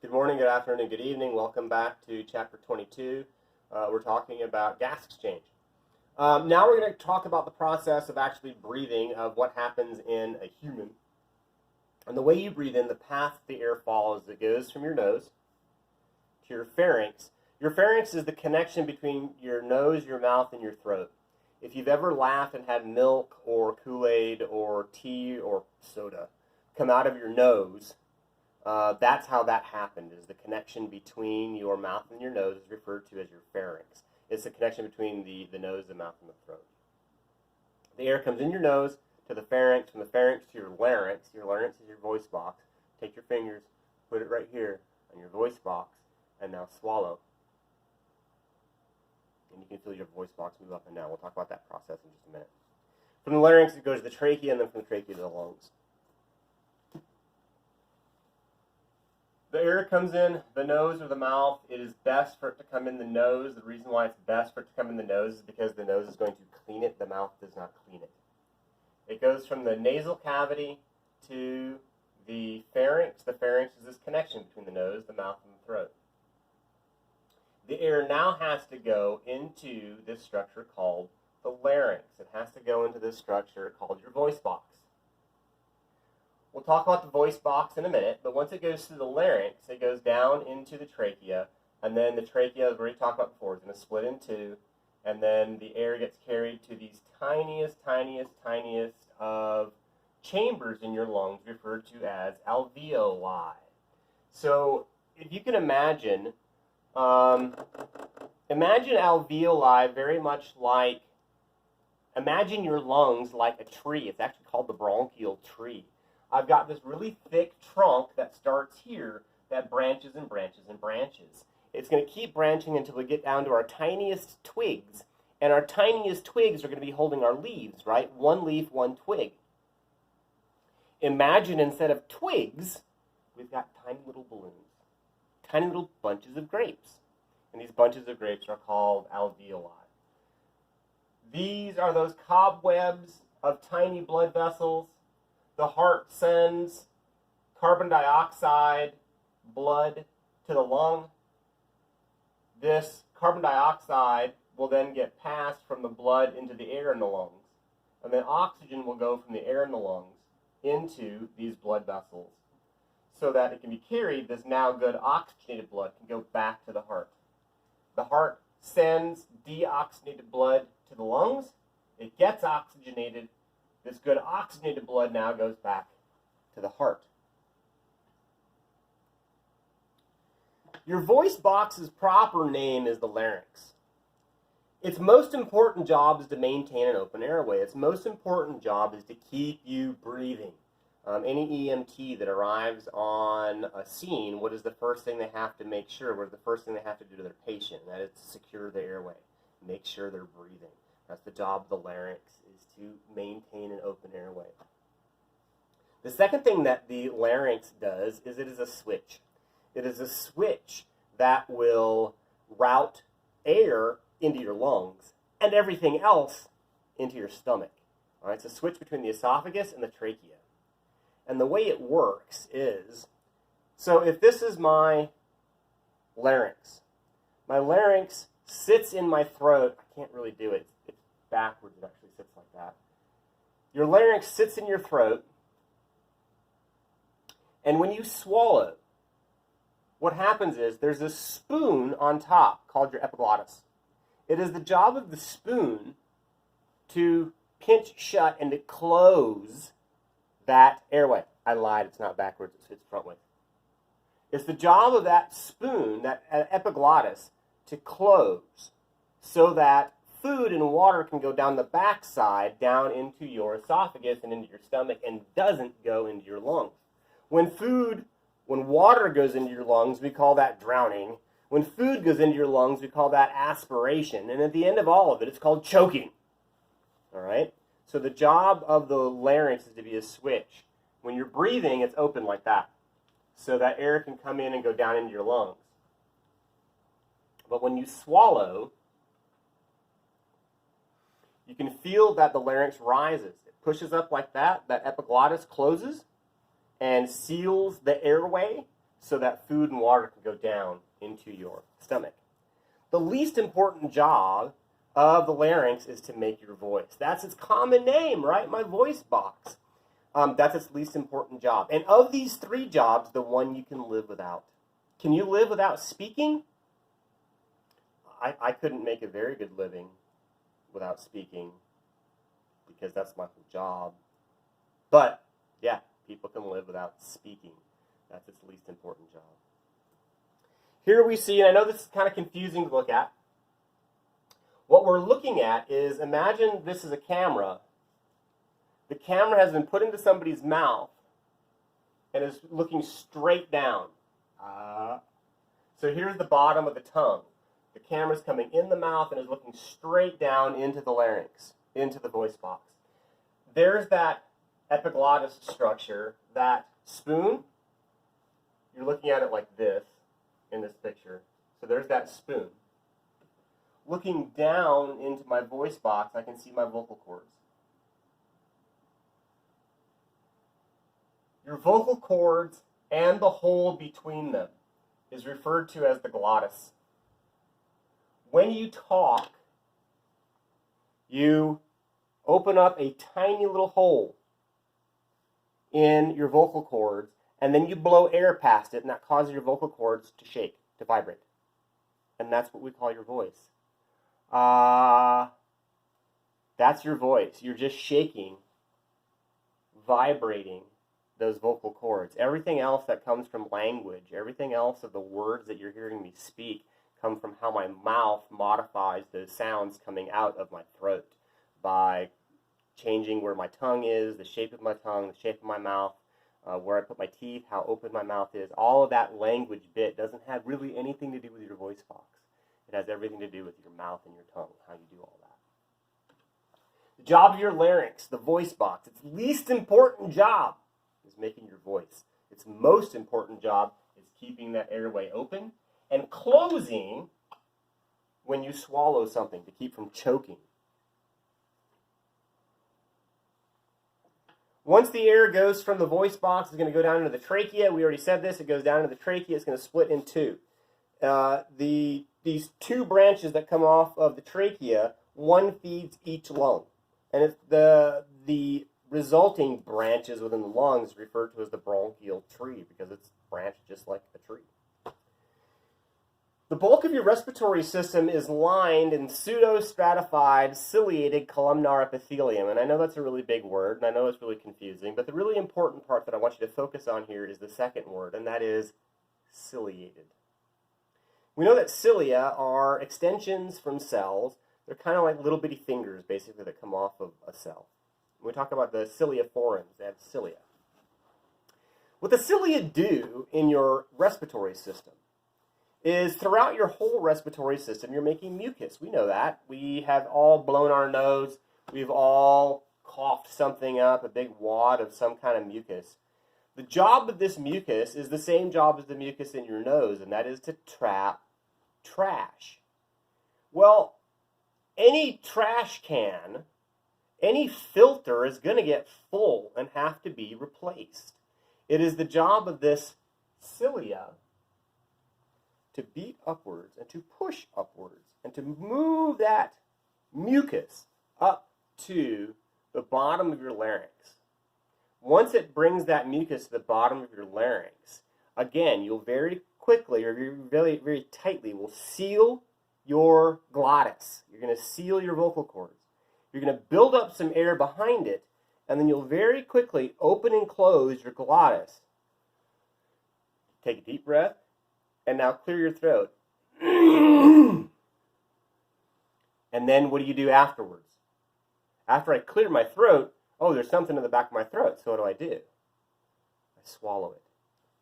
Good morning, good afternoon, and good evening. Welcome back to Chapter 22. We're talking about gas exchange. Now we're going to talk about the process of actually breathing, of what happens in a human. And the way you breathe in, the path the air follows, it goes from your nose to your pharynx. Your pharynx is the connection between your nose, your mouth, and your throat. If you've ever laughed and had milk or Kool-Aid or tea or soda come out of your nose, that's how that happened, is the connection between your mouth and your nose is referred to as your pharynx. It's the connection between the nose, the mouth, and the throat. The air comes in your nose to the pharynx, from the pharynx to your larynx. Your larynx is your voice box. Take your fingers, put it right here on your voice box, and now swallow. And you can feel your voice box move up and down. We'll talk about that process in just a minute. From the larynx, it goes to the trachea, and then from the trachea to the lungs. The air comes in the nose or the mouth. It is best for it to come in the nose. The reason why it's best for it to come in the nose is because the nose is going to clean it. The mouth does not clean it. It goes from the nasal cavity to the pharynx. The pharynx is this connection between the nose, the mouth, and the throat. The air now has to go into this structure called the larynx. It has to go into this structure called your voice box. We'll talk about the voice box in a minute, but once it goes through the larynx, it goes down into the trachea, and then the trachea, as we already talked about before, is going to split in two, and then the air gets carried to these tiniest of chambers in your lungs, referred to as alveoli. So if you can imagine alveoli very much like, imagine your lungs like a tree. It's actually called the bronchial tree. I've got this really thick trunk that starts here that branches and branches and branches. It's going to keep branching until we get down to our tiniest twigs. And our tiniest twigs are going to be holding our leaves, right? One leaf, one twig. Imagine instead of twigs, we've got tiny little balloons, tiny little bunches of grapes. And these bunches of grapes are called alveoli. These are those cobwebs of tiny blood vessels. The heart sends carbon dioxide blood to the lung. This carbon dioxide will then get passed from the blood into the air in the lungs. And then oxygen will go from the air in the lungs into these blood vessels so that it can be carried. This now good oxygenated blood can go back to the heart. The heart sends deoxygenated blood to the lungs. It gets oxygenated. This good oxygenated blood now goes back to the heart. Your voice box's proper name is the larynx. Its most important job is to maintain an open airway. Its most important job is to keep you breathing. Any EMT that arrives on a scene, what is the first thing they have to make sure? What is the first thing they have to do to their patient? That is to secure the airway. Make sure they're breathing. That's the job of the larynx, is to maintain an open airway. The second thing that the larynx does is it is a switch. It is a switch that will route air into your lungs and everything else into your stomach. All right, it's a switch between the esophagus and the trachea. And the way it works is, so if this is my larynx sits in my throat. I can't really do it. It's backwards. It actually sits like that. Your larynx sits in your throat, and when you swallow, what happens is there's a spoon on top called your epiglottis. It is the job of the spoon to pinch shut and to close that airway. I lied, it's not backwards, it's frontward. It's the job of that spoon, that epiglottis, to close so that food and water can go down the backside, down into your esophagus and into your stomach, and doesn't go into your lungs. When water goes into your lungs, we call that drowning. When food goes into your lungs, we call that aspiration. And at the end of all of it, it's called choking. All right? So the job of the larynx is to be a switch. When you're breathing, it's open like that, so that air can come in and go down into your lungs. But when you swallow, you can feel that the larynx rises. It pushes up like that. That epiglottis closes and seals the airway so that food and water can go down into your stomach. The least important job of the larynx is to make your voice. That's its common name, right? My voice box. That's its least important job. And of these three jobs, the one you can live without. Can you live without speaking? I couldn't make a very good living without speaking because that's my whole job. But, yeah, people can live without speaking. That's its least important job. Here we see, and I know this is kind of confusing to look at. What we're looking at is, imagine this is a camera. The camera has been put into somebody's mouth and is looking straight down. So here's the bottom of the tongue. The camera's coming in the mouth and is looking straight down into the larynx, into the voice box. There's that epiglottis structure, that spoon. You're looking at it like this in this picture. So there's that spoon. Looking down into my voice box, I can see my vocal cords. Your vocal cords and the hole between them is referred to as the glottis. When you talk, you open up a tiny little hole in your vocal cords, and then you blow air past it, and that causes your vocal cords to shake, to vibrate. And that's what we call your voice. That's your voice. You're just shaking, vibrating those vocal cords. Everything else that comes from language, everything else of the words that you're hearing me speak, come from how my mouth modifies those sounds coming out of my throat by changing where my tongue is, the shape of my tongue, the shape of my mouth, where I put my teeth, how open my mouth is. All of that language bit doesn't have really anything to do with your voice box. It has everything to do with your mouth and your tongue, how you do all that. The job of your larynx, the voice box, its least important job is making your voice. Its most important job is keeping that airway open and closing when you swallow something to keep from choking. Once the air goes from the voice box, it's going to go down into the trachea. We already said this. It goes down into the trachea. It's going to split in two. These two branches that come off of the trachea, one feeds each lung. And it's the resulting branches within the lungs referred to as the bronchial tree because it's branched just like a tree. The bulk of your respiratory system is lined in pseudostratified ciliated columnar epithelium. And I know that's a really big word, and I know it's really confusing, but the really important part that I want you to focus on here is the second word, and that is ciliated. We know that cilia are extensions from cells. They're kind of like little bitty fingers, basically, that come off of a cell. When we talk about the cilia forans, they have cilia. What the cilia do in your respiratory system is throughout your whole respiratory system, you're making mucus. We know that. We have all blown our nose. We've all coughed something up, a big wad of some kind of mucus. The job of this mucus is the same job as the mucus in your nose, and that is to trap trash. Well, any trash can, any filter is going to get full and have to be replaced. It is the job of this cilia to beat upwards and to push upwards and to move that mucus up to the bottom of your larynx. Once it brings that mucus to the bottom of your larynx, again, you'll very quickly or very, very tightly will seal your glottis. You're going to seal your vocal cords. You're going to build up some air behind it, and then you'll very quickly open and close your glottis. Take a deep breath. And now clear your throat. And then what do you do afterwards? After I clear my throat, oh, there's something in the back of my throat, so what do? I swallow it.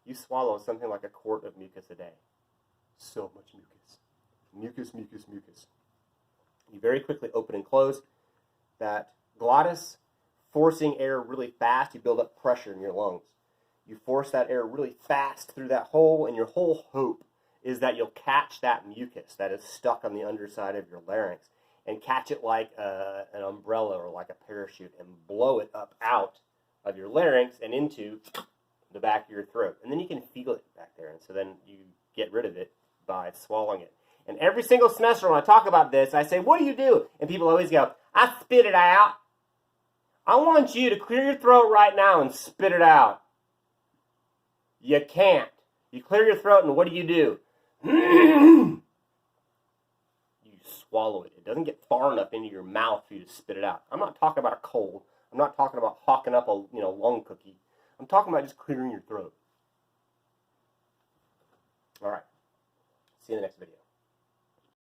You swallow something like a quart of mucus a day. So much mucus. Mucus, mucus, mucus. You very quickly open and close that glottis, forcing air really fast. You build up pressure in your lungs. You force that air really fast through that hole, and your whole hope is that you'll catch that mucus that is stuck on the underside of your larynx and catch it like an umbrella or like a parachute and blow it up out of your larynx and into the back of your throat. And then you can feel it back there. And so then you get rid of it by swallowing it. And every single semester when I talk about this, I say, what do you do? And people always go, I spit it out. I want you to clear your throat right now and spit it out. You can't. You clear your throat and what do? You swallow it. It doesn't get far enough into your mouth for you to spit it out. I'm not talking about a cold. I'm not talking about hawking up a lung cookie. I'm talking about just clearing your throat. All right. See you in the next video.